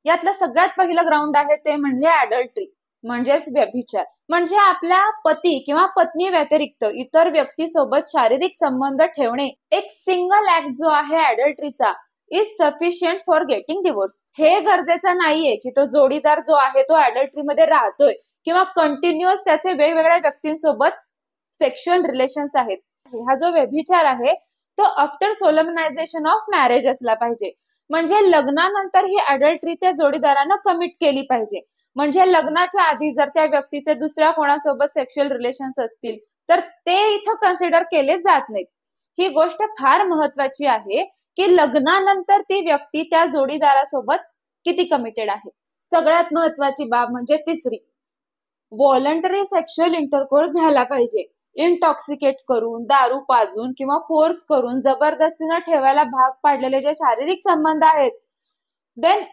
यातलं सगळ्यात पहिलं ग्राउंड आहे ते म्हणजे ऍडल्ट्री, म्हणजेच व्यभिचार. म्हणजे आपल्या पती किंवा पत्नी व्यतिरिक्त इतर व्यक्तीसोबत शारीरिक संबंध ठेवणे. एक सिंगल ऍक्ट जो आहे ऍडल्ट्रीचा is sufficient for getting divorce. हे गरजेचं नाहीये की तो जोडीदार जो आहे तो ऍडल्ट्रीमध्ये राहतोय किंवा कंटिन्युअस त्याचे वेगवेगळ्या व्यक्तींसोबत सेक्शुअल रिलेशन्स आहेत. हा जो व्यभिचार आहे तो आफ्टर सोलमनायझेशन ऑफ मॅरेज असला पाहिजे. म्हणजे लग्नानंतर ही ऍडल्ट्री त्या जोडीदारानं कमिट केली पाहिजे. म्हणजे लग्नाच्या आधी जर त्या व्यक्तीचे दुसऱ्या कोणासोबत सेक्शुअल रिलेशन्स असतील तर ते इथं कन्सिडर केले जात नाहीत. ही गोष्ट फार महत्वाची आहे की लग्नानंतर ती व्यक्ती त्या जोडीदारासोबत किती कमिटेड आहे. सगळ्यात महत्वाची बाब म्हणजे तिसरी, व्हॉलंटरी सेक्शुअल इंटरकोर्स झाला पाहिजे. इंटॉक्सिकेट करून, दारू पाजून किंवा फोर्स करून जबरदस्तीनं ठेवायला भाग पाडलेले जे शारीरिक संबंध आहेत, देन